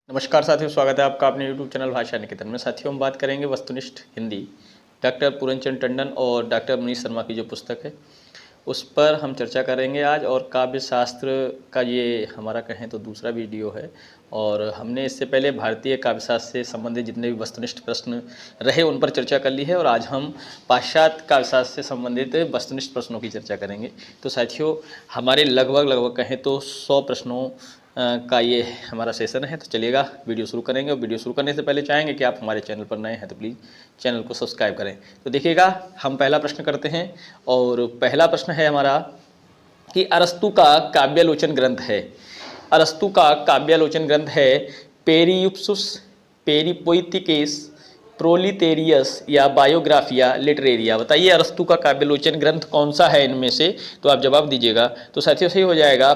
नमस्कार साथियों, स्वागत है आपका अपने YouTube चैनल भाषा निकेतन में। साथियों, हम बात करेंगे वस्तुनिष्ठ हिंदी डॉक्टर पूरनचंद टंडन और डॉक्टर मनीष शर्मा की जो पुस्तक है उस पर हम चर्चा करेंगे आज। और काव्य शास्त्र का ये हमारा कहें तो दूसरा वीडियो है। और हमने इससे पहले भारतीय काव्य शास्त्र से संबंधित जितने भी वस्तुनिष्ठ प्रश्न रहे उन पर चर्चा कर ली है, और आज हम पाश्चात्य काव्य शास्त्र से संबंधित वस्तुनिष्ठ प्रश्नों की चर्चा करेंगे। तो साथियों, हमारे लगभग कहें तो 100 प्रश्नों का ये हमारा सेशन है। तो चलिएगा वीडियो शुरू करेंगे। और वीडियो शुरू करने से पहले चाहेंगे कि आप हमारे चैनल पर नए हैं तो प्लीज़ चैनल को सब्सक्राइब करें। तो देखिएगा, हम पहला प्रश्न करते हैं। और पहला प्रश्न है हमारा कि अरस्तु का काव्यालोचन ग्रंथ है। अरस्तु का काव्यालोचन ग्रंथ है पेरियुप्सुस, पेरिपोइथिकेस, प्रोलिटेरियस या बायोग्राफिया लिटरेरिया। बताइए अरस्तु का काव्यालोचन ग्रंथ कौन सा है इनमें से। तो आप जवाब दीजिएगा। तो साथियों सही हो जाएगा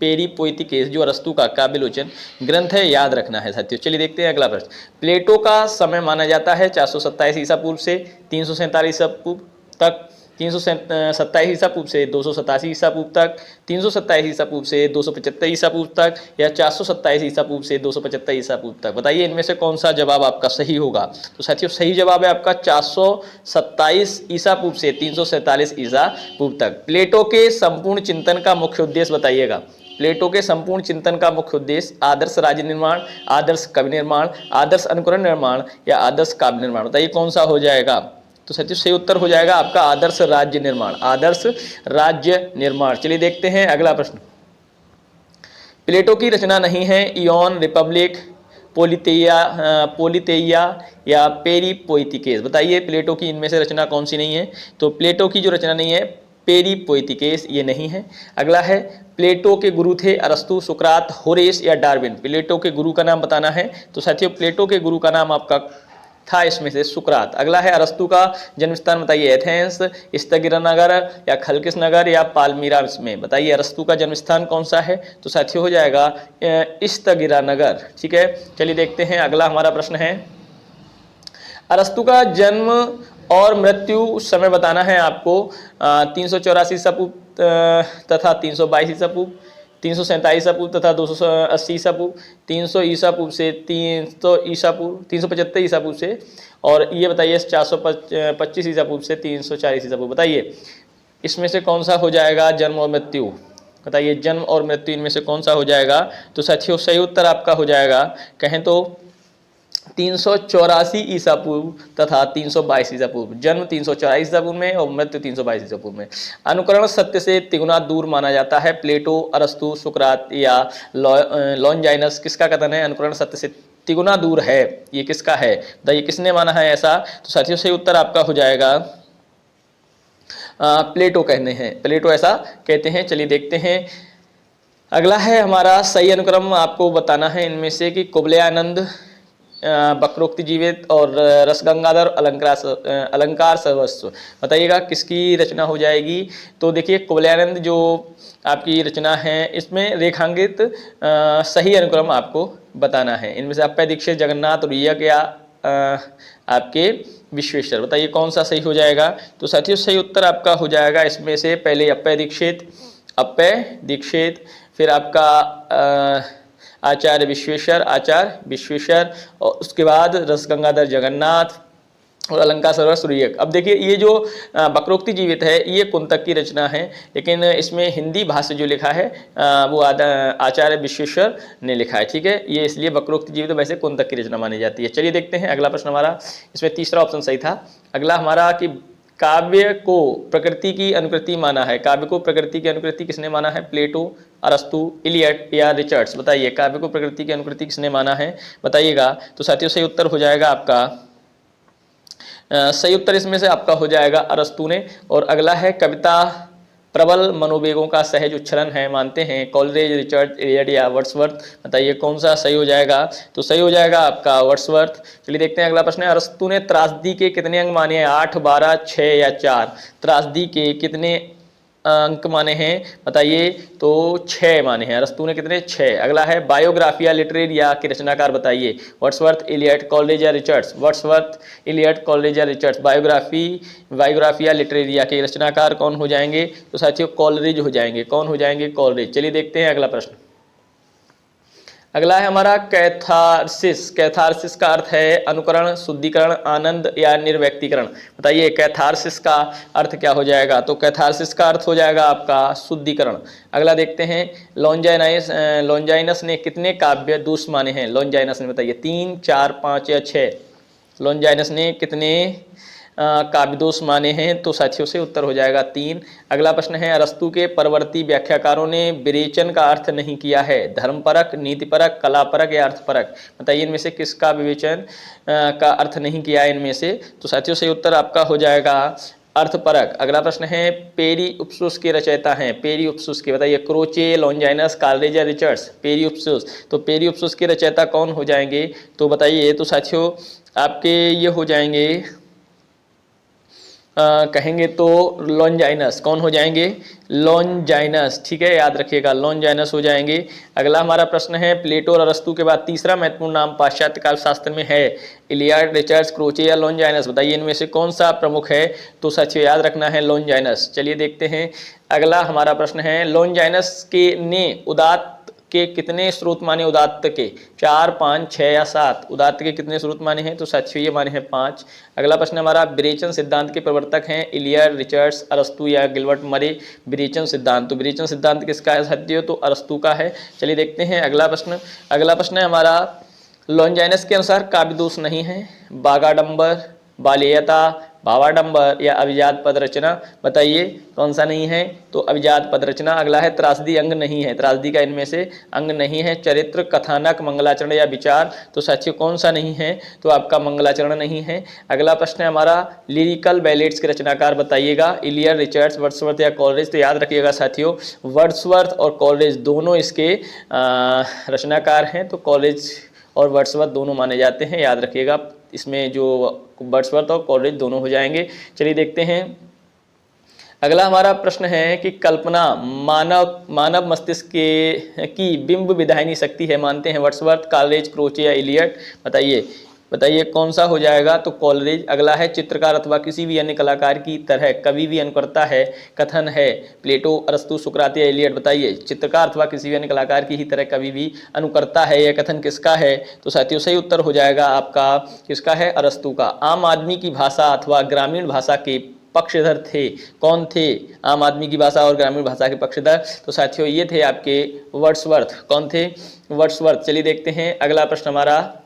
पेरिपोइथिकेस जो अरस्तु का काव्यालोचन ग्रंथ है, याद रखना है साथियों। चलिए देखते हैं अगला प्रश्न। प्लेटो का समय माना जाता है 427 ईसा पूर्व से 347 ईसा पूर्व तक, 327 ईसा पूर्व से 287 ईसा पूर्व तक, 327 ईसा पूर्व से 275 ईसा पूर्व तक, या 427 ईसा पूर्व से 275 ईसा पूर्व तक। बताइए इनमें से कौन सा जवाब आपका सही होगा। तो साथियों सही जवाब है आपका 427 ईसा पूर्व से 347 ईसा पूर्व तक। प्लेटो के संपूर्ण चिंतन का मुख्य उद्देश्य बताइएगा। प्लेटो के संपूर्ण चिंतन का मुख्य उद्देश्य आदर्श राज्य निर्माण, आदर्श कवि निर्माण, आदर्श अनुकरण निर्माण या आदर्श काव्य निर्माण। बताइए कौन सा हो जाएगा। तो सचिव सही उत्तर हो जाएगा आपका आदर्श राज्य निर्माण, आदर्श राज्य निर्माण। चलिए देखते हैं अगला प्रश्न। प्लेटो की रचना नहीं है इयोन, रिपब्लिक, पोलितेइया या पेरिपोइथिकेस। बताइए प्लेटो की इनमें से रचना कौन सी नहीं है। तो प्लेटो की जो रचना नहीं है पेरिपोइथिकेस ये नहीं है। अगला है प्लेटो के गुरु थे अरस्तु, सुकरात, होरेस या डार्विन। प्लेटो के गुरु का नाम बताना है। तो साथियों प्लेटो के गुरु का नाम आपका था इसमें से सुकरात। अगला है अरस्तु का जन्म स्थान बताइए। एथेंस, स्थगिरानगर या खलकिस नगर या पालमीरा में। बताइए अरस्तु का जन्म स्थान कौन सा है। तो साथियों हो जाएगा स्थगिरानगर। ठीक है, चलिए देखते हैं अगला हमारा प्रश्न है। अरस्तु का जन्म और मृत्यु समय बताना है आपको। 384 ईसा पूर्व तथा 322 ईसा पूर्व, 347 ईसा पूर्व तथा 280 ईसा पूर्व, 300 ईसा पूर्व से 300 ईसा पूर्व, 375 ईसा पूर्व से, और ये बताइए 425 ईसा पूर्व से 340 ईसा पूर्व। बताइए इसमें से कौन सा हो जाएगा जन्म और मृत्यु। बताइए जन्म और मृत्यु इनमें से कौन सा हो जाएगा। तो साथियों सही उत्तर आपका हो जाएगा कहें तो 384 ईसा पूर्व तथा 322 ईसा पूर्व। जन्म 384 ईसा पूर्व में और मृत्यु 322 ईसा पूर्व में। अनुकरण सत्य से तिगुना दूर माना जाता है। प्लेटो, अरस्तु, सुकरात या लॉन्जाइनस। किसका कथन है अनुकरण सत्य से तिगुना दूर है, ये किसका है। ये किसने माना है ऐसा। तो साथियों सही उत्तर आपका हो जाएगा प्लेटो कहने हैं, प्लेटो ऐसा कहते हैं। चलिए देखते हैं अगला है हमारा सही अनुक्रम आपको बताना है इनमें से कि कुवलयानंद, वक्रोक्ति जीवित और रसगंगाधर अलंकार सर्वस्व। बताइएगा किसकी रचना हो जाएगी। तो देखिए कुवलयानंद जो आपकी रचना है इसमें रेखांकित सही अनुक्रम आपको बताना है। इनमें से अप्पय दीक्षित, जगन्नाथ, रुय्यक या आपके विश्वेश्वर। बताइए कौन सा सही हो जाएगा। तो साथियों सही उत्तर आपका हो जाएगा इसमें से पहले अप्पय दीक्षित, फिर आपका आचार्य विश्वेश्वर, और उसके बाद रसगंगाधर जगन्नाथ और अलंकार सर्वस्व रुय्यक। अब देखिए ये जो वक्रोक्ति जीवित है ये कुंतक की रचना है, लेकिन इसमें हिंदी भाष्य जो लिखा है वो आचार्य विश्वेश्वर ने लिखा है। ठीक है, ये इसलिए वक्रोक्ति जीवित वैसे कुंतक की रचना मानी जाती है। चलिए देखते हैं अगला प्रश्न हमारा। इसमें तीसरा ऑप्शन सही था। अगला हमारा कि काव्य को प्रकृति की अनुकृति माना है। काव्य को प्रकृति की अनुकृति किसने माना है। प्लेटो, अरस्तु, इलियट या रिचर्ड्स। बताइए काव्य को प्रकृति की अनुकृति किसने माना है। बताइएगा। तो साथियों सही उत्तर हो जाएगा आपका सही उत्तर इसमें से आपका हो जाएगा अरस्तु ने। और अगला है कविता प्रबल मनोवेगों का सहज उच्छलन है मानते हैं कॉलरेज, रिचर्ड, इलियट या वर्ड्सवर्थ। बताइए कौन सा सही हो जाएगा। तो सही हो जाएगा आपका वर्ड्सवर्थ। चलिए देखते हैं अगला प्रश्न है। अरस्तु ने त्रासदी के कितने अंग माने हैं। 8, 12, 6 या 4। त्रासदी के कितने अंक माने हैं। बताइए तो 6 माने हैं। अरस्तु ने कितने 6। अगला है बायोग्राफिया लिटरेरिया के रचनाकार बताइए। वर्ड्सवर्थ, इलियट, कॉलरेज या रिचर्ड्स। वर्ड्सवर्थ, इलियट, कॉलरेज या रिचर्ड्स। बायोग्राफिया लिटरेरिया के रचनाकार कौन हो जाएंगे। तो साथियों कॉलरेज हो जाएंगे। कौन हो जाएंगे। कॉलरेज। चलिए देखते हैं अगला प्रश्न। अगला है हमारा कैथारसिस। कैथारसिस का अर्थ है अनुकरण, शुद्धिकरण, आनंद या निर्व्यक्तिकरण। बताइए कैथारसिस का अर्थ क्या हो जाएगा? तो कैथारसिस का अर्थ हो जाएगा आपका शुद्धिकरण। अगला देखते हैं, लॉन्जाइनस ने कितने काव्य दोष माने हैं? लॉन्जाइनस ने बताइए 3, 4, 5 या 6। लॉन्जाइनस ने कितने काव्यदोष माने हैं? तो साथियों से उत्तर हो जाएगा 3। अगला प्रश्न है, अरस्तु के परवर्ती व्याख्याकारों ने विरेचन का अर्थ नहीं किया है? धर्मपरक, नीतिपरक, कलापरक या अर्थपरक? बताइए इनमें से किसका विवेचन का अर्थ नहीं किया है इनमें से? तो साथियों से उत्तर आपका हो जाएगा अर्थपरक। अगला प्रश्न है, पेरीउप्सुस के रचयिता हैं? पेरीउप्सुस के बताइए, क्रोचे, लॉन्जाइनस, कालरेज या रिचर्ड्स? पेरीउप्सुस। तो पेरीउप्सुस के रचयिता कौन हो जाएंगे? तो बताइए, तो साथियों आपके ये हो जाएंगे कहेंगे तो लॉन्जाइनस। कौन हो जाएंगे? लॉन्जाइनस। ठीक है, याद रखिएगा लॉन्जाइनस हो जाएंगे। अगला हमारा प्रश्न है, प्लेटो और अरस्तु के बाद तीसरा महत्वपूर्ण नाम पाश्चात्य काल शास्त्र में है? इलियड, रिचर्ड्स, क्रोचे या लॉन्जाइनस? बताइए इनमें से कौन सा प्रमुख है? तो साथियों याद रखना है लॉन्जाइनस। चलिए देखते हैं, अगला हमारा प्रश्न है, लॉन्जाइनस के ने उदात्त के कितने स्रोत माने? उदात्त के 4, 5, 6 या 7? उदात्त के कितने स्रोत माने हैं? तो साथियों ये माने हैं 5। अगला प्रश्न हमारा, विरेचन सिद्धांत के प्रवर्तक हैं? इलियड, रिचर्ड्स, अरस्तु या गिलबर्ट मरे? विरेचन सिद्धांत, तो विरेचन सिद्धांत किसका है साथियों? तो अरस्तु का है। चलिए देखते हैं अगला प्रश्न। अगला प्रश्न है हमारा, लॉन्जाइनस के अनुसार काव्य दोष नहीं है? बागाडंबर, बालेयता, भावाडंबर या अभिजात पद रचना? बताइए कौन सा नहीं है? तो अभिजात पद रचना। अगला है, त्रासदी अंग नहीं है? त्रासदी का इनमें से अंग नहीं है। चरित्र, कथानक, मंगलाचरण या विचार? तो साथियों कौन सा नहीं है? तो आपका मंगलाचरण नहीं है। अगला प्रश्न है हमारा, लिरिकल बैलेट्स के रचनाकार बताइएगा? इलियड, रिचर्ड्स, वर्ड्सवर्थ या कॉलरेज? तो याद रखिएगा साथियों वर्ड्सवर्थ और कॉलरेज दोनों इसके रचनाकार हैं। तो कॉलरेज और वर्ड्सवर्थ दोनों माने जाते हैं, याद रखिएगा। इसमें जो वर्ड्सवर्थ और कॉलरेज दोनों हो जाएंगे। चलिए देखते हैं, अगला हमारा प्रश्न है कि कल्पना मानव मस्तिष्क की बिंब विधायनी शक्ति है? मानते हैं वर्ड्सवर्थ, कॉलरेज, क्रोचे या इलियड? बताइए कौन सा हो जाएगा? तो कॉलरेज। अगला है, चित्रकार अथवा किसी भी अन्य कलाकार की तरह कवि भी अनुकरता है? कथन है? प्लेटो, अरस्तु, सुकरात या इलियड? बताइए, चित्रकार अथवा किसी भी अन्य कलाकार की ही तरह कवि भी अनुकरता है, यह कथन किसका है? तो साथियों सही उत्तर हो जाएगा आपका किसका है? अरस्तु का। आम आदमी की भाषा अथवा ग्रामीण भाषा के पक्षधर थे? कौन थे आम आदमी की भाषा और ग्रामीण भाषा के पक्षधर? तो साथियों ये थे आपके वर्ड्सवर्थ। कौन थे? वर्ड्सवर्थ। चलिए देखते हैं अगला प्रश्न हमारा।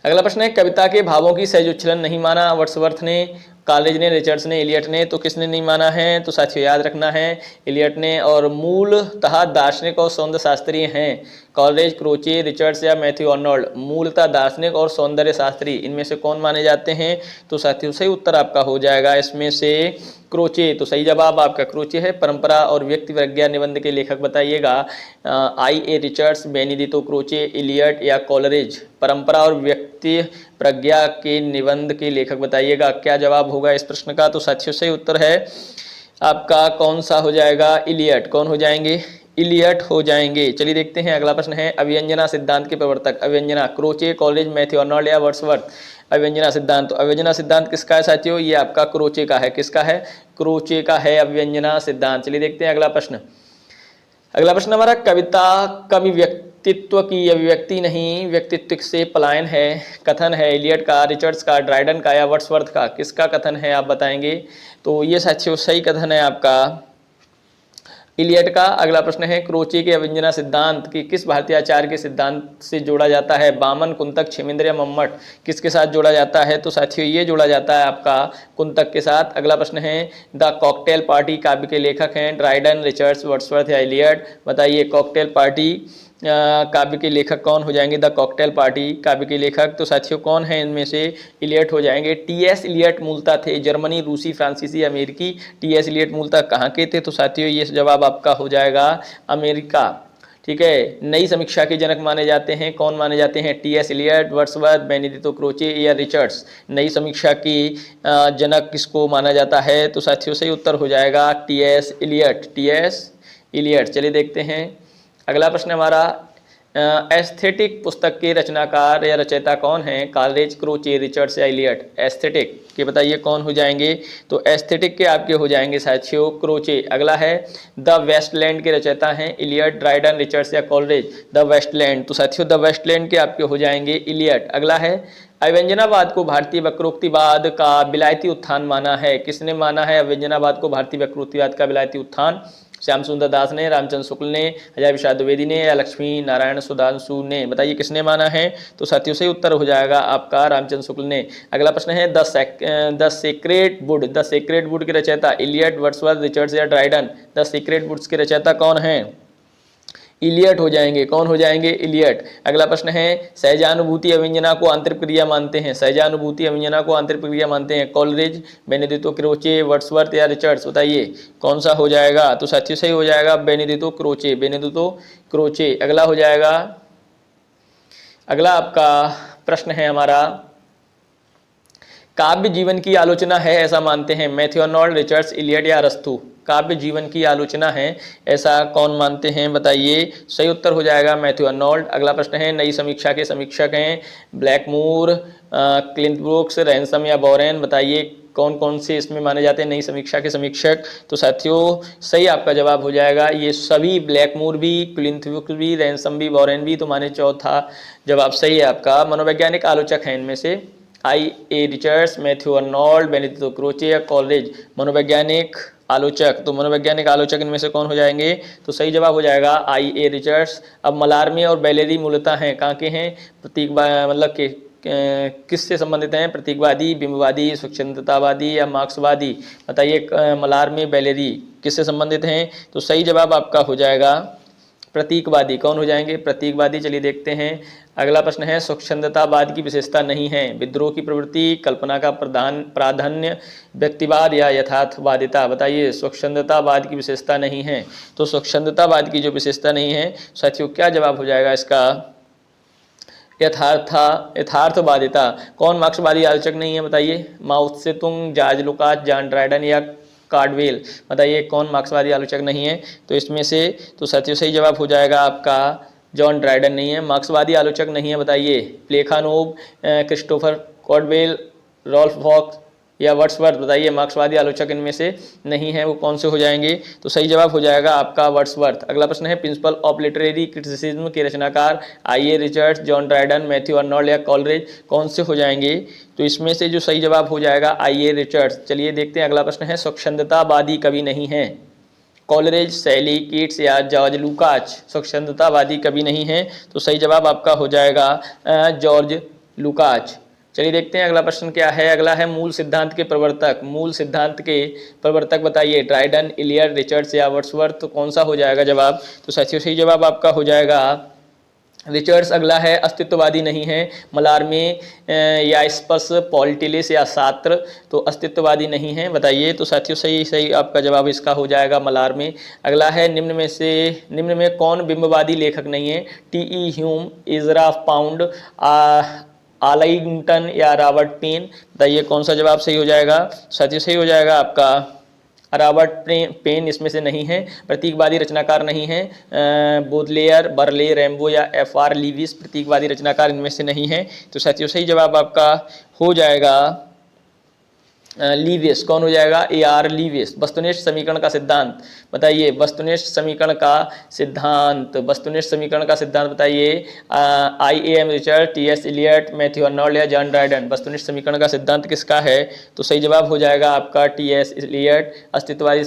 अगला प्रश्न है, कविता के भावों की सहज उच्छलन नहीं माना? वर्ड्सवर्थ ने, कॉलरेज ने, रिचर्ड्स ने, इलियट ने? तो किसने नहीं माना है? तो साथियों याद रखना है इलियट ने। और मूलतः दार्शनिक और सौंदर्य शास्त्री हैं? कॉलरेज, क्रोचे, रिचर्ड्स या मैथ्यू आर्नोल्ड? मूलतः दार्शनिक और सौंदर्य शास्त्री इनमें से कौन माने जाते हैं? तो साथियों सही उत्तर आपका हो जाएगा इसमें से क्रोचे। तो सही जवाब आपका क्रोचे है। परंपरा और व्यक्ति प्रज्ञा निबंध के लेखक बताइएगा? I.A. रिचर्ड्स, बेनिडितो क्रोचे, इलियट या कॉलरेज? परंपरा और व्यक्ति प्रज्ञा के निबंध के लेखक बताइएगा? क्या जवाब होगा इस प्रश्न का? तो साथियों सही उत्तर है आपका कौन सा हो जाएगा? इलियट। कौन हो जाएंगे? इलियट हो जाएंगे। चलिए देखते हैं अगला प्रश्न है, अभिव्यंजना सिद्धांत के प्रवर्तक? अभिव्यंजना, क्रोचे, कॉलरेज, मैथ्यू आर्नोल्ड या वर्ड्सवर्थ? अभिव्यंजना सिद्धांत, तो अभिव्यंजना सिद्धांत किसका है साथियों? ये आपका क्रोचे का है। किसका है? क्रोचे का है अभिव्यंजना सिद्धांत। चलिए देखते हैं अगला प्रश्न। अगला प्रश्न हमारा, कविता कवि व्यक्तित्व की अभिव्यक्ति नहीं व्यक्तित्व से पलायन है? कथन है? इलियट का, रिचर्ड्स का, ड्राइडन का या वर्ड्सवर्थ का? किसका कथन है आप बताएंगे? तो ये साथियों सही कथन है आपका इलियट का। अगला प्रश्न है, क्रोचे के अभिव्यंजना सिद्धांत की किस भारतीय आचार्य के सिद्धांत से जोड़ा जाता है? बामन, कुंतक, क्षेमेंद्र या मम्मट? किसके साथ जोड़ा जाता है? तो साथियों ये जोड़ा जाता है आपका कुंतक के साथ। अगला प्रश्न है, द कॉकटेल पार्टी काव्य के लेखक हैं? ड्राइडन, रिचर्ड्स, वर्ड्सवर्थ या इलियट? बताइए कॉकटेल पार्टी काव्य के लेखक कौन हो जाएंगे? द कॉकटेल पार्टी काव्य के लेखक तो साथियों कौन है इनमें से? इलियट हो जाएंगे। टी.एस. इलियट मूलतः थे जर्मनी, रूसी, फ्रांसीसी, अमेरिकी? टी.एस. इलियट मूलतः कहाँ के थे? तो साथियों ये जवाब आपका हो जाएगा अमेरिका। ठीक है, नई समीक्षा के जनक माने जाते हैं? कौन माने जाते हैं? टी.एस. इलियट, वर्ड्सवर्थ, बेनिडितो क्रोचे या रिचर्ड्स? नई समीक्षा की जनक किसको माना जाता है? तो साथियों सही उत्तर हो जाएगा टी.एस. इलियट। टी.एस. इलियट। चलिए देखते हैं अगला प्रश्न हमारा, एस्थेटिक पुस्तक के रचनाकार या रचयिता कौन हैं? कॉलरिज, क्रोचे, रिचर्ड्स या इलियट? एस्थेटिक के बताइए कौन हो जाएंगे? तो एस्थेटिक के आपके हो जाएंगे साथियों क्रोचे। अगला है द वेस्टलैंड के रचयिता हैं इलियट, ड्राइडन, रिचर्ड्स या कॉलरिज? द वेस्टलैंड, तो साथियों द वेस्टलैंड के आपके हो जाएंगे इलियट। अगला है अव्यंजनावाद को भारतीय वक्रोक्तिवाद का विलायती उत्थान माना है? किसने माना है अव्यंजनावाद को भारतीय वक्रोक्तिवाद का विलायती उत्थान? श्याम सुंदर दास ने, रामचंद्र शुक्ल ने, हजार प्रसाद द्विवेदी ने या लक्ष्मी नारायण सुधांशु ने? बताइए किसने माना है? तो साथियों सही उत्तर हो जाएगा आपका रामचंद्र शुक्ल ने। अगला प्रश्न है the sacred would, the sacred would के रचयिता इलियट, वर्ड्सवर्थ, रिचर्ड्स या ड्राइडन? द सेक्रेड वुड्स के रचयिता कौन है? इलियट हो जाएंगे। कौन हो जाएंगे? इलियट। अगला प्रश्न है सहजानुभूति अभिव्यंजना को आंतरिक प्रक्रिया मानते हैं? सहजानुभूति अभिव्यंजना को आंतरिक प्रक्रिया मानते हैं कॉलरिज, बेनेडिक्टो क्रोचे, वर्ड्सवर्थ या रिचर्ड्स? बताइए कौन सा हो जाएगा? तो साथियों सही हो जाएगा बेनेडिक्टो क्रोचे, बेनेडिक्टो क्रोचे। अगला हो जाएगा, अगला आपका प्रश्न है हमारा काव्य जीवन की आलोचना है ऐसा मानते हैं मैथ्यू आर्नोल्ड, रिचर्ड्स, इलियट या अरस्तू? काव्य जीवन की आलोचना है ऐसा कौन मानते हैं? बताइए सही उत्तर हो जाएगा मैथ्यू आर्नोल्ड। अगला प्रश्न है नई समीक्षा के समीक्षक हैं ब्लैकमूर, क्लिंट ब्रूक्स, रैनसम या बोरेन? बताइए कौन कौन से इसमें माने जाते हैं नई समीक्षा के समीक्षक? तो साथियों सही आपका जवाब हो जाएगा ये सभी, ब्लैकमूर भी, क्लिंट ब्रूक्स भी, रैनसम भी, बोरेन भी। तो माने चौथा जवाब सही है आपका। मनोवैज्ञानिक आलोचक हैं इनमें से I.A. Richards, Matthew Arnold, Benedetto Croce या कॉलरिज? मनोवैज्ञानिक आलोचक, तो मनोवैज्ञानिक आलोचक इनमें से कौन हो जाएंगे? तो सही जवाब हो जाएगा I.A. रिचर्ड्स। अब मलारमे और बैलेरी मूलतः हैं कहाँ के हैं? प्रतीक मतलब के किससे संबंधित हैं? प्रतीकवादी, बिंबवादी, स्वच्छंदतावादी या मार्क्सवादी? बताइए मलारमे बैलेरी किससे संबंधित हैं? तो सही जवाब आपका हो जाएगा प्रतीकवादी। कौन हो जाएंगे? प्रतीकवादी। चलिए देखते हैं अगला प्रश्न है स्वच्छंदतावाद की विशेषता नहीं है? विद्रोह की प्रवृत्ति, कल्पना का प्राधान्य, व्यक्तिवाद या यथार्थवादिता? बताइए स्वच्छंदतावाद की विशेषता नहीं है। तो स्वच्छंदतावाद की जो विशेषता नहीं है साथियों क्या जवाब हो जाएगा इसका? यथार्थवादिता। कौन मार्क्सवादी आलोचक नहीं है? बताइए माओ Tse tung, George Lucas, John Dryden या कार्डवेल? बताइए कौन मार्क्सवादी आलोचक नहीं है? तो इसमें से तो साथियों सही जवाब हो जाएगा आपका जॉन ड्राइडन नहीं है। मार्क्सवादी आलोचक नहीं है बताइए प्लेखानोव, क्रिस्टोफर कार्डवेल, रॉल्फ वॉक्स या वर्ड्सवर्थ? बताइए मार्क्सवादी आलोचक इनमें से नहीं है, वो कौन से हो जाएंगे? तो सही जवाब हो जाएगा आपका वर्ड्सवर्थ। अगला प्रश्न है प्रिंसिपल ऑफ लिटरेरी क्रिटिसिज्म के रचनाकार I.A. Richards, John Dryden, Matthew Arnold या कॉलरिज? कौन से हो जाएंगे? तो इसमें से जो सही जवाब हो जाएगा I.A. रिचर्ड्स। चलिए देखते हैं अगला प्रश्न है स्वच्छंदतावादी कवि नहीं है? कॉलरिज, सैली, कीट्स या जॉर्ज लुकाच? स्वच्छंदतावादी कवि नहीं है तो सही जवाब आपका हो जाएगा जॉर्ज लुकाच। चलिए देखते हैं अगला प्रश्न क्या है। अगला है मूल सिद्धांत के प्रवर्तक। मूल सिद्धांत के प्रवर्तक बताइए ड्राइडन, इलियट, रिचर्ड्स या वर्ड्सवर्थ? तो कौन सा हो जाएगा जवाब? तो साथियों सही जवाब आपका हो जाएगा रिचर्ड्स। अगला है अस्तित्ववादी नहीं है मलारमे या स्पर्श, पॉलिटिलिस या सात्र? तो अस्तित्ववादी नहीं है बताइए। तो साथियों सही आपका जवाब इसका हो जाएगा मलारमे। अगला है निम्न में कौन बिंबवादी लेखक नहीं है? T.E. ह्यूम, इजरा पाउंड, आर्लिंगटन या रॉबर्ट पेन? बताइए कौन सा जवाब सही हो जाएगा? साथियों सही हो जाएगा आपका रॉबर्ट पेन इसमें से नहीं है। प्रतीकवादी रचनाकार नहीं है बोदलेयर, बर्ले, रैम्बो या F.R. लीविस? प्रतीकवादी रचनाकार इनमें से नहीं है। तो साथियों सही जवाब आपका हो जाएगा लीविस। कौन हो जाएगा? A.R. लीविस। वस्तुनिष्ठ समीकरण का सिद्धांत बताइए। वस्तुनिष्ठ समीकरण का सिद्धांत, वस्तुनिष्ठ समीकरण का सिद्धांत बताइए I.A.M. Richard, T.S. Eliot, Matthew Arnold या जॉन ड्राइडन? वस्तुनिष्ठ समीकरण का सिद्धांत किसका है? तो सही जवाब हो जाएगा आपका T.S. इलियट। अस्तित्ववादी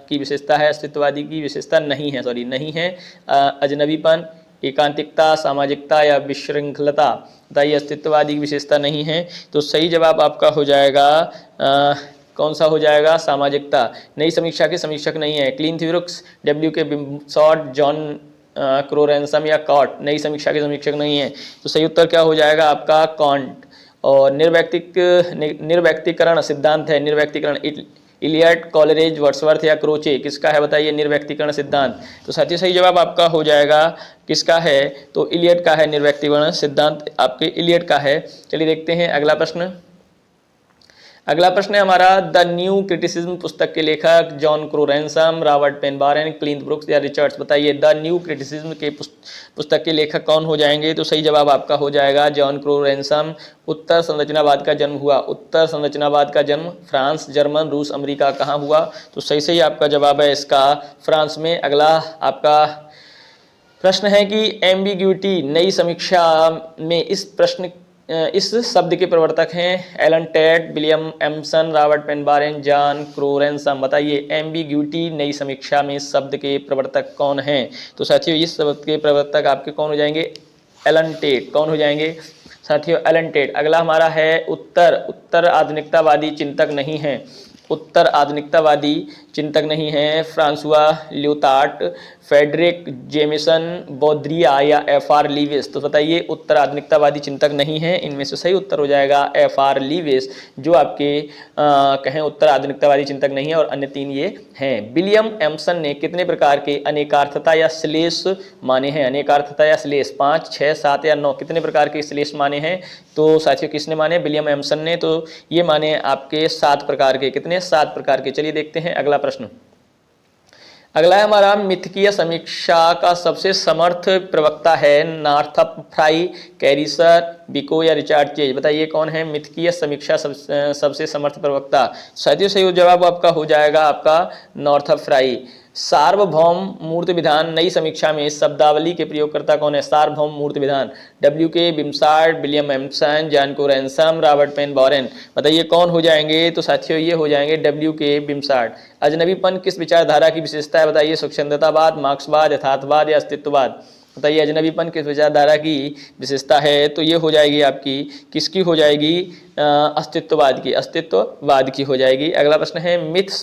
की विशेषता है? अस्तित्ववादी की विशेषता नहीं है, नहीं है। अजनबीपन, एकांतिकता, सामाजिकता या विशृंखलता? बताइए अस्तित्ववादी की विशेषता नहीं है तो सही जवाब आपका हो जाएगा कौन सा हो जाएगा? सामाजिकता। नई समीक्षा के समीक्षक नहीं है क्लिंट ब्रूक्स, W. के बिम्सॉट, जॉन क्रोरेंसम या कॉट? नई समीक्षा के समीक्षक नहीं है तो सही उत्तर क्या हो जाएगा आपका? कॉन्ट। और निर्व्यक्तिकरण सिद्धांत है, निर्व्यक्तिकरण इलियट, कॉलरिज, वर्ड्सवर्थ या क्रोचे? किसका है बताइए निर्व्यक्तिकरण सिद्धांत? तो साथियों सही जवाब आपका हो जाएगा किसका है? तो इलियट का है निर्व्यक्तिकरण सिद्धांत, आपके इलियट का है। चलिए देखते हैं अगला प्रश्न। अगला प्रश्न है हमारा, द न्यू क्रिटिसिज्म पुस्तक के लेखक John Crowe Ransom, Robert Penn Warren, Cleanth Brooks या रिचर्ड्स। बताइए द न्यू क्रिटिसिज्म के पुस्तक के लेखक कौन हो जाएंगे? तो सही जवाब आपका हो जाएगा जॉन क्रो रैनसम। उत्तर संरचनावाद का जन्म हुआ, उत्तर संरचनावाद का जन्म फ्रांस, जर्मन, रूस, अमेरिका कहाँ हुआ? तो सही सही आपका जवाब है इसका फ्रांस में। अगला आपका प्रश्न है कि एम्बिग्यूटी नई समीक्षा में इस शब्द के प्रवर्तक हैं Allen Tate, William Empson, Robert Penn Warren, John Crowe Ransom. बताइए एम्बिग्यूटी नई समीक्षा में इस शब्द के प्रवर्तक कौन हैं? तो साथियों इस शब्द के प्रवर्तक आपके कौन हो जाएंगे? Allen Tate. कौन हो जाएंगे साथियों? Allen Tate. अगला हमारा है उत्तर आधुनिकतावादी चिंतक नहीं है, उत्तर आधुनिकतावादी चिंतक नहीं है फ्रांसुआ ल्यूटार्ट, फेडरिक जेमिसन, बौद्रिया या एफ.आर. लीविस। तो बताइए उत्तर आधुनिकतावादी चिंतक नहीं है, इनमें से सही उत्तर हो जाएगा एफ.आर. लीविस, जो आपके कहें उत्तर आधुनिकतावादी चिंतक नहीं है, और अन्य तीन ये हैं। विलियम एम्सन ने कितने प्रकार के अनेकार्थता या श्लेष माने हैं? अनेकार्थता या श्लेष 5, 6, 7 या 9 कितने प्रकार के श्लेष माने हैं? तो साथियों किसने माने? विलियम एम्सन ने। तो ये माने आपके 7 प्रकार के। कितने? 7 प्रकार के। चलिए देखते हैं अगला प्रश्न। अगला है हमारा, मिथकीय समीक्षा का सबसे समर्थ प्रवक्ता है नॉर्थअप, फ्राई, कैरिसर, बिको या रिचार्ड चेज। बताइए कौन है मिथकीय समीक्षा सबसे समर्थ प्रवक्ता? साथियों सही जवाब आपका हो जाएगा आपका नॉर्थअप फ्राई। सार्वभौम मूर्त विधान नई समीक्षा में शब्दावली के प्रयोगकर्ता कौन है? सार्वभौम मूर्त विधान W.K. Wimsatt, William Empson, John Crowe Ransom, Robert Penn Warren. बताइए कौन हो जाएंगे? तो साथियों ये हो जाएंगे W.K. बिम्सार्ड। अजनबीपन किस विचारधारा की विशेषता है? बताइए स्वच्छंदतावाद, मार्क्सवाद, यथार्थवाद या अस्तित्ववाद। बताइए अजनबीपन किस विचारधारा की विशेषता है? तो ये हो जाएगी आपकी किसकी हो जाएगी? अस्तित्ववाद की, अस्तित्ववाद की हो जाएगी। अगला प्रश्न है, मिथ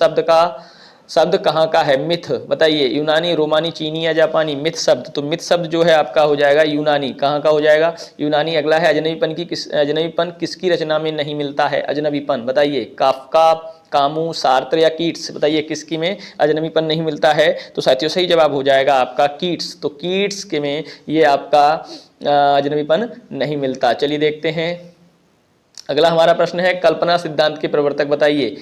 शब्द कहाँ का है? मिथ बताइए यूनानी, रोमानी, चीनी या जापानी? मिथ शब्द, तो मिथ शब्द जो है आपका हो जाएगा यूनानी। कहाँ का हो जाएगा? यूनानी। अगला है, अजनबीपन किसकी रचना में नहीं मिलता है? अजनबीपन बताइए काफ्का, कामू, सार्त्र या कीट्स। बताइए किसकी में अजनबीपन नहीं मिलता है? तो साथियों सही जवाब हो जाएगा आपका कीट्स। तो कीट्स के में ये आपका अजनबीपन नहीं मिलता। चलिए देखते हैं अगला हमारा प्रश्न है, कल्पना सिद्धांत के प्रवर्तक बताइए।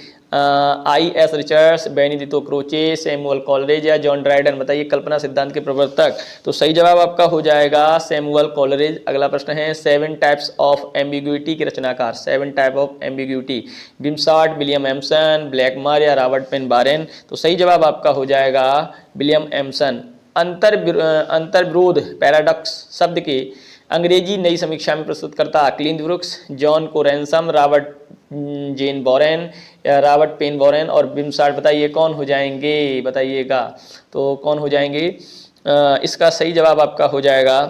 I.S. Richards, Benedetto Croce, Samuel Coleridge या जॉन ड्राइडन। बताइए कल्पना सिद्धांत के प्रवर्तक। तो सही जवाब आपका हो जाएगा सैमुअल कॉलरेज। अगला प्रश्न है, 7 टाइप्स ऑफ एम्बिग्यूटी के रचनाकार। 7 type of ambiguity, बिम्सार्ड, William Empson, ब्लैकमर या रॉबर्ट पेन बारेन। तो सही जवाब आपका हो जाएगा विलियम एम्सन। अंतर्विरोध पैराडॉक्स शब्द के अंग्रेजी नई समीक्षा में प्रस्तुतकर्ता क्लिंट ब्रुक्स, जॉन को रैनसम, रॉबर्ट जेन बोरेन, रॉबर्ट पेन बोरेन और बिम्सार्ड। बताइए कौन हो जाएंगे? बताइएगा तो कौन हो जाएंगे? इसका सही जवाब आपका हो जाएगा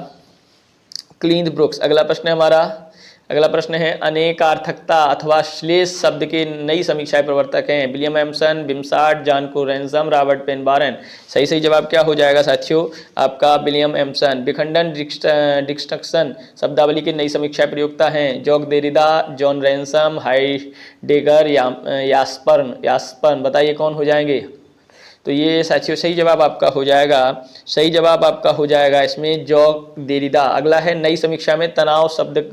क्लिंट ब्रुक्स। अगला प्रश्न है हमारा, अगला प्रश्न है, अनेकार्थकता अथवा श्लेष शब्द के नई समीक्षा प्रवर्तक हैं विलियम एम्सन, बिम्सार्ड, जॉन को रैनसम, रॉबर्ट पेन बारेन। सही जवाब क्या हो जाएगा साथियों? आपका विलियम एम्सन। विखंडन डिस्ट्रक्शन शब्दावली के नई समीक्षा प्रयोक्ता हैं जॉक देरिदा, जॉन रैनसम, हाइडेगर, यास्पर्न। बताइए कौन हो जाएंगे? तो ये साथियों सही जवाब आपका हो जाएगा, सही जवाब आपका हो जाएगा इसमें जॉक देरिदा। अगला है, नई समीक्षा में तनाव शब्द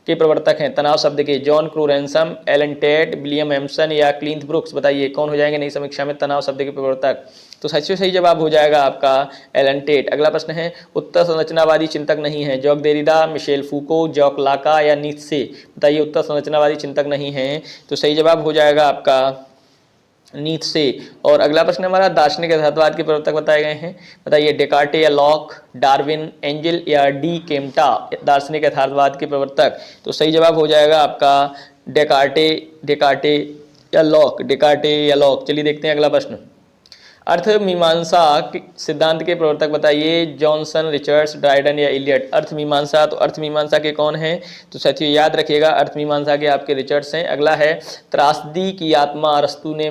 के प्रवर्तक हैं तनाव शब्द के John Crowe Ransom, Allen Tate, William Empson या क्लिंट ब्रुक्स। बताइए कौन हो जाएंगे नई समीक्षा में तनाव शब्द के प्रवर्तक? तो साथियों सही जवाब हो जाएगा आपका एलन टेट। अगला प्रश्न है, उत्तर संरचनावादी चिंतक नहीं है Jacques Derrida, Michel Foucault, Jacques Lacan या नीत्शे। बताइए उत्तर संरचनावादी चिंतक नहीं है, तो सही जवाब हो जाएगा आपका नीत्शे। और अगला प्रश्न हमारा, दार्शनिक यथार्थवाद के प्रवर्तक बताए गए हैं। बताइए डेकार्टे या लॉक, डार्विन, एंजल या डी केम्टा। दार्शनिक यथार्थवाद के प्रवर्तक। तो सही जवाब हो जाएगा आपका डेकार्टे या लॉक। चलिए देखते हैं अगला प्रश्न, अर्थमीमांसा सिद्धांत के प्रवर्तक बताइए जॉनसन, रिचर्ड्स, ड्राइडन या इलियट। अर्थमीमांसा, तो अर्थमीमांसा के कौन है? तो साथियों याद रखिएगा अर्थमीमांसा के आपके रिचर्ड्स हैं। अगला है, त्रासदी की आत्मा अरस्तू ने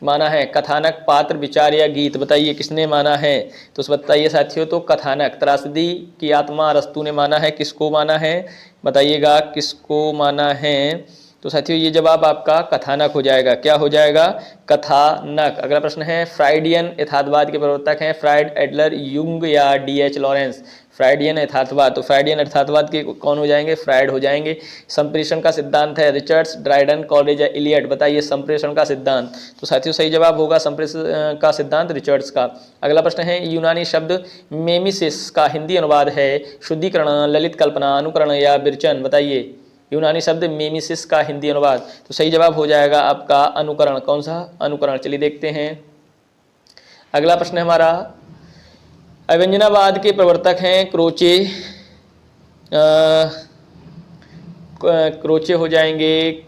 माना है कथानक, पात्र, विचार या गीत। बताइए किसने माना है? तो बताइए साथियों, तो कथानक। त्रासदी की आत्मा अरस्तू ने माना है, किसको माना है? बताइएगा किसको माना है? तो तो साथियों ये जवाब आपका कथानक हो जाएगा। क्या हो जाएगा? कथानक। अगला प्रश्न है फ्राइडियन यथार्थवाद के प्रवर्तक हैं फ्राइड, एडलर, युंग या डी.एच. लॉरेंस। फ्राइडियन यथार्थवाद, तो फ्राइडियन यथार्थवाद के कौन हो जाएंगे? फ्राइड हो जाएंगे। संप्रेषण का सिद्धांत है रिचर्ड्स, ड्राइडन, कॉलेज या इलियट। बताइए संप्रेषण का सिद्धांत। तो साथियों सही जवाब होगा संप्रेषण का सिद्धांत रिचर्ड्स का। अगला प्रश्न है यूनानी शब्द मेमिसिस का हिंदी अनुवाद है शुद्धिकरण, ललित कल्पना, अनुकरण या विरचन। बताइए यूनानी शब्द मेमिसिस का हिंदी अनुवाद। तो सही जवाब हो जाएगा आपका अनुकरण। कौन सा? अनुकरण। चलिए देखते हैं अगला प्रश्न हमारा। अव्यंजनावाद के प्रवर्तक हैं क्रोचे हो जाएंगे,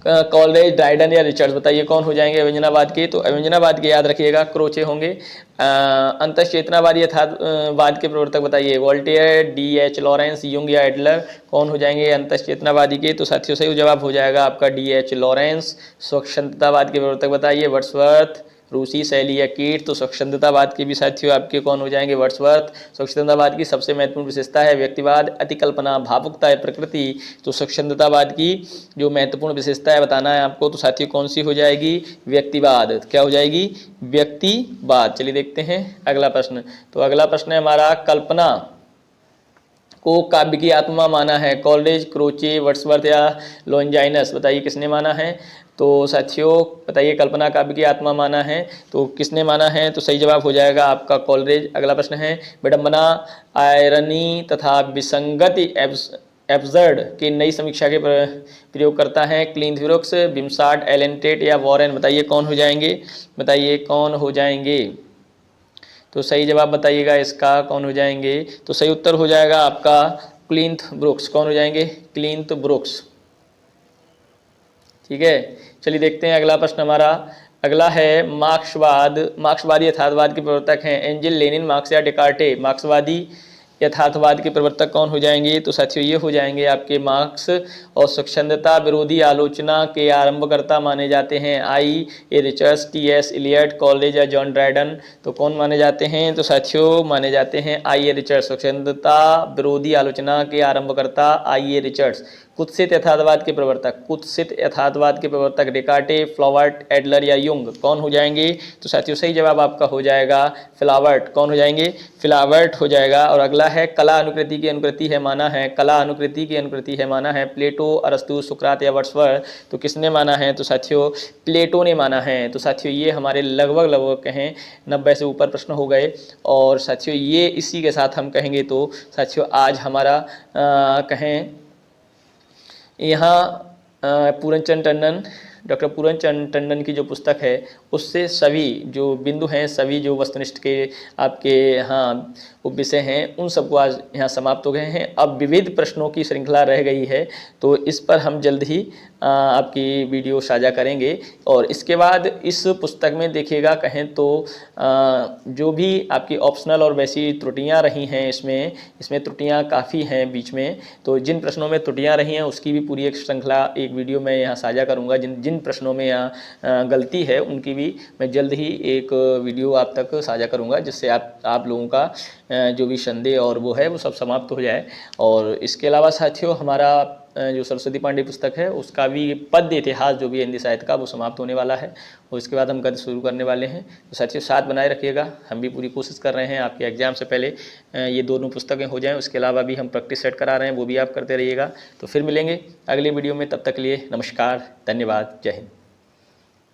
कॉलरेज, ड्राइडन या रिचर्ड्स। बताइए कौन हो जाएंगे अव्यंजनावाद के? तो अव्यंजनावाद के याद रखिएगा क्रोचे होंगे। अंतश्चेतनावादी यथार्थवाद के प्रवर्तक बताइए वोल्टेयर, डी.एच. लॉरेंस, युंग या एडलर। कौन हो जाएंगे अंतश्चेतनावादी के? तो साथियों सही जवाब हो जाएगा आपका डी.एच. लॉरेंस। स्वच्छंदतावाद के प्रवर्तक बताइए वर्ड्सवर्थ, रूसी, शैली या कीट। तो स्वच्छंदतावाद के भी साथियों आपके कौन हो जाएंगे? वर्ड्सवर्थ। स्वच्छंदतावाद की सबसे महत्वपूर्ण विशेषता है व्यक्तिवाद, अतिकल्पना, भावुकता, प्रकृति। तो स्वच्छंदतावाद की जो महत्वपूर्ण विशेषता है बताना है आपको। तो साथियों कौन सी हो जाएगी? व्यक्तिवाद। क्या हो जाएगी? व्यक्तिवाद। चलिए देखते हैं अगला प्रश्न। तो अगला प्रश्न है हमारा कल्पना को काव्य की आत्मा माना है कॉलरेज, क्रोचे, वर्ड्सवर्थ या लॉन्जाइनस। बताइए किसने माना है? तो साथियों बताइए कल्पना काव्य की आत्मा माना है तो किसने माना है? तो सही जवाब हो जाएगा आपका कॉलरेज। अगला प्रश्न है विडंबना, आयरनी तथा विसंगति एब्सर्ड की नई समीक्षा के प्रयोग करता है क्लिंथ ब्रूक्स, बिम्सार्ड, एलन टेट या वॉरेन। बताइए कौन हो जाएंगे? बताइए कौन हो जाएंगे? तो सही जवाब बताइएगा इसका कौन हो जाएंगे? तो सही उत्तर हो जाएगा आपका क्लिंथ ब्रूक्स। कौन हो जाएंगे? क्लिंथ ब्रूक्स। ठीक है। चलिए देखते हैं अगला प्रश्न हमारा। अगला है मार्क्सवादी यथार्थवाद के प्रवर्तक हैं एंजिल, लेनिन, मार्क्स या डेकार्टे। मार्क्सवादी यथार्थवाद के प्रवर्तक कौन हो जाएंगे? तो साथियों ये हो जाएंगे आपके मार्क्स। और स्वच्छंदता विरोधी आलोचना के आरंभकर्ता माने जाते हैं I A. Richards, T S. Eliot, college या जॉन ड्राइडन। तो कौन माने जाते हैं? तो साथियों माने जाते हैं आई.ए. रिचर्ड्स। स्वच्छंदता विरोधी आलोचना के आरंभकर्ता आई.ए. रिचर्ड्स। कुत्सित यथार्थवाद के प्रवर्तक डेकार्टे, फ्लावर्ट, एडलर या युंग। कौन हो जाएंगे? तो साथियों सही जवाब आपका हो जाएगा फ्लावर्ट। कौन हो जाएंगे? फ्लावर्ट हो जाएगा। और अगला है कला अनुकृति की अनुकृति है माना है, कला अनुकृति की अनुकृति है माना है प्लेटो, अरस्तु, सुकरात या वर्ड्सवर्थ। तो किसने माना है? तो साथियों प्लेटो ने माना है। तो साथियों ये हमारे लगभग कहें 90 से ऊपर प्रश्न हो गए। और साथियों ये इसी के साथ हम कहेंगे तो साथियों आज हमारा कहें यहाँ पूरनचंद टंडन, डॉक्टर पूरनचंद टंडन की जो पुस्तक है उससे सभी जो बिंदु हैं, सभी जो वस्तुनिष्ठ के आपके हाँ विषय हैं उन सबको आज यहाँ समाप्त हो गए हैं। अब विविध प्रश्नों की श्रृंखला रह गई है तो इस पर हम जल्द ही आपकी वीडियो साझा करेंगे। और इसके बाद इस पुस्तक में देखिएगा कहें तो जो भी आपकी ऑप्शनल और वैसी त्रुटियां रही हैं इसमें त्रुटियां काफ़ी हैं बीच में। तो जिन प्रश्नों में त्रुटियां रही हैं उसकी भी पूरी एक श्रृंखला एक वीडियो में यहाँ साझा करूँगा। जिन प्रश्नों में यहाँ गलती है उनकी भी मैं जल्द ही एक वीडियो आप तक साझा करूँगा जिससे आप लोगों का जो भी संदेह और वो है वो सब समाप्त हो जाए। और इसके अलावा साथियों हमारा जो सरस्वती पांडे पुस्तक है उसका भी पद्य इतिहास जो भी हिंदी साहित्य का वो समाप्त होने वाला है और इसके बाद हम गद्य शुरू करने वाले हैं। तो साथियों साथ बनाए रखिएगा, हम भी पूरी कोशिश कर रहे हैं आपके एग्जाम से पहले ये दोनों पुस्तकें हो जाएं। उसके अलावा भी हम प्रैक्टिस सेट करा रहे हैं वो भी आप करते रहिएगा। तो फिर मिलेंगे अगले वीडियो में, तब तक के लिए नमस्कार, धन्यवाद, जय हिंद।